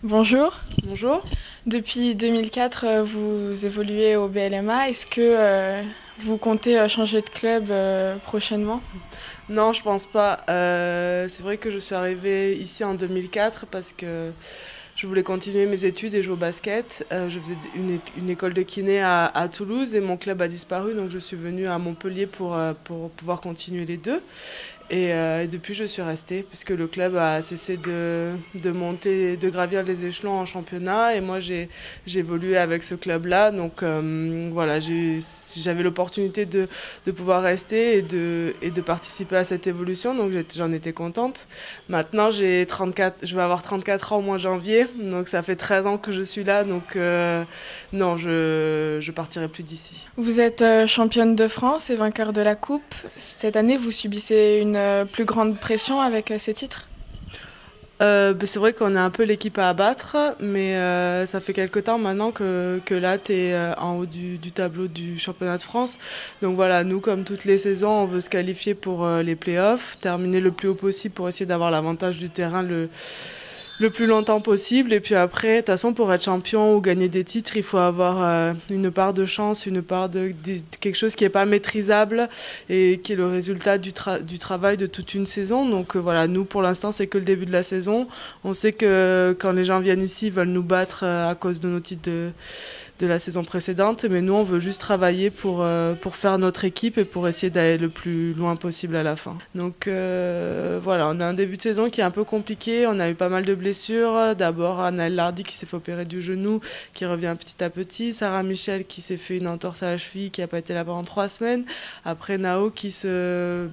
Bonjour. Bonjour. Depuis 2004, vous évoluez au BLMA. Est-ce que vous comptez changer de club prochainement? Non, je pense pas. C'est vrai que je suis arrivée ici en 2004 parce que je voulais continuer mes études et jouer au basket. Je faisais une école de kiné à Toulouse et mon club a disparu, donc je suis venue à Montpellier pour pouvoir continuer les deux. Et depuis, je suis restée, puisque le club a cessé de monter, de gravir les échelons en championnat. Et moi, j'ai évolué avec ce club-là. Donc voilà, j'avais l'opportunité de pouvoir rester et de participer à cette évolution. Donc j'en étais contente. Maintenant, je vais avoir 34 ans au mois de janvier. Donc ça fait 13 ans que je suis là. Donc non, je partirai plus d'ici. Vous êtes championne de France et vainqueur de la Coupe. Cette année, vous subissez une plus grande pression avec ces titres? C'est vrai qu'on est un peu l'équipe à abattre, mais ça fait quelque temps maintenant que là, tu es en haut du tableau du championnat de France. Donc voilà, nous, comme toutes les saisons, on veut se qualifier pour les playoffs, terminer le plus haut possible pour essayer d'avoir l'avantage du terrain le plus longtemps possible. Et puis après, de toute façon, pour être champion ou gagner des titres, il faut avoir une part de chance, une part de quelque chose qui n'est pas maîtrisable et qui est le résultat du travail de toute une saison. Donc voilà, nous, pour l'instant, c'est que le début de la saison. On sait que quand les gens viennent ici, ils veulent nous battre à cause de nos titres de la saison précédente, mais nous on veut juste travailler pour faire notre équipe et pour essayer d'aller le plus loin possible à la fin. Donc voilà, on a un début de saison qui est un peu compliqué, on a eu pas mal de blessures. D'abord Anaëlle Lardy qui s'est fait opérer du genou, qui revient petit à petit, Sarah Michel qui s'est fait une entorse à la cheville, qui n'a pas été là pendant 3 semaines, après Nao qui se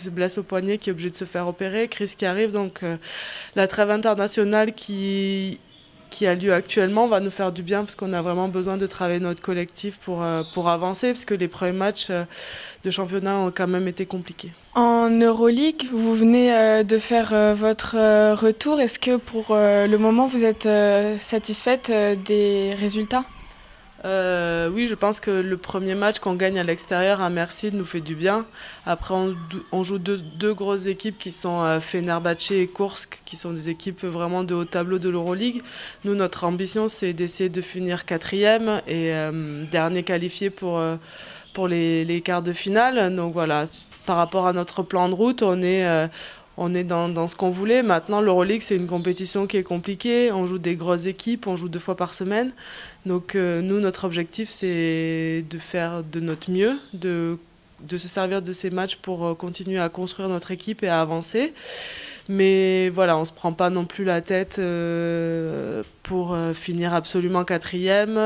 blesse au poignet, qui est obligé de se faire opérer, Chris qui arrive, donc la trêve internationale qui a lieu actuellement va nous faire du bien parce qu'on a vraiment besoin de travailler notre collectif pour avancer parce que les premiers matchs de championnat ont quand même été compliqués. En Euroleague, vous venez de faire votre retour. Est-ce que pour le moment, vous êtes satisfaite des résultats? Oui, je pense que le premier match qu'on gagne à l'extérieur à Mersin nous fait du bien. Après, on joue deux grosses équipes qui sont Fenerbahçe et Kursk, qui sont des équipes vraiment de haut tableau de l'Euroleague. Nous, notre ambition, c'est d'essayer de finir quatrième et dernier qualifié pour les quarts de finale. Donc voilà, par rapport à notre plan de route, on est dans ce qu'on voulait. Maintenant, l'Euroleague, c'est une compétition qui est compliquée. On joue des grosses équipes, on joue 2 fois par semaine. Donc nous, notre objectif, c'est de faire de notre mieux, de se servir de ces matchs pour continuer à construire notre équipe et à avancer. Mais voilà, on ne se prend pas non plus la tête pour finir absolument quatrième.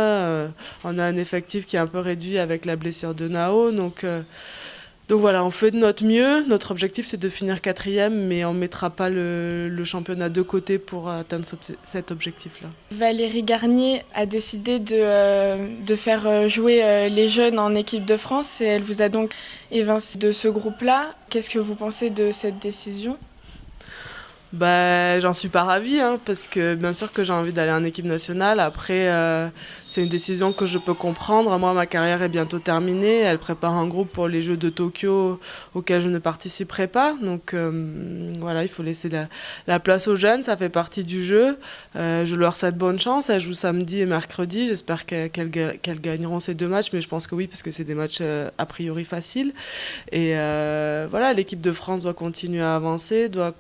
On a un effectif qui est un peu réduit avec la blessure de Nao. Donc voilà, on fait de notre mieux. Notre objectif, c'est de finir quatrième, mais on ne mettra pas le championnat de côté pour atteindre cet objectif-là. Valérie Garnier a décidé de faire jouer les jeunes en équipe de France et elle vous a donc évincé de ce groupe-là. Qu'est-ce que vous pensez de cette décision? J'en suis pas ravie, hein, parce que bien sûr que j'ai envie d'aller en équipe nationale. Après, c'est une décision que je peux comprendre. Moi, ma carrière est bientôt terminée. Elle prépare un groupe pour les Jeux de Tokyo auxquels je ne participerai pas. Donc voilà, il faut laisser la place aux jeunes. Ça fait partie du jeu. Je leur souhaite bonne chance. Elles jouent samedi et mercredi. J'espère qu'elles gagneront ces 2 matchs, mais je pense que oui, parce que c'est des matchs a priori faciles. Et voilà, l'équipe de France doit continuer à avancer, doit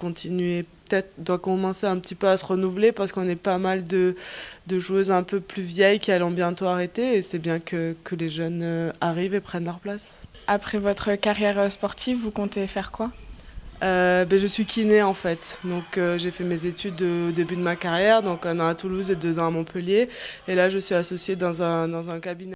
commencer un petit peu à se renouveler parce qu'on est pas mal de joueuses un peu plus vieilles qui allons bientôt arrêter et c'est bien que les jeunes arrivent et prennent leur place. Après votre carrière sportive, vous comptez faire quoi? Je suis kiné en fait, donc j'ai fait mes études au début de ma carrière, donc 1 an à Toulouse et 2 ans à Montpellier et là je suis associée dans un cabinet.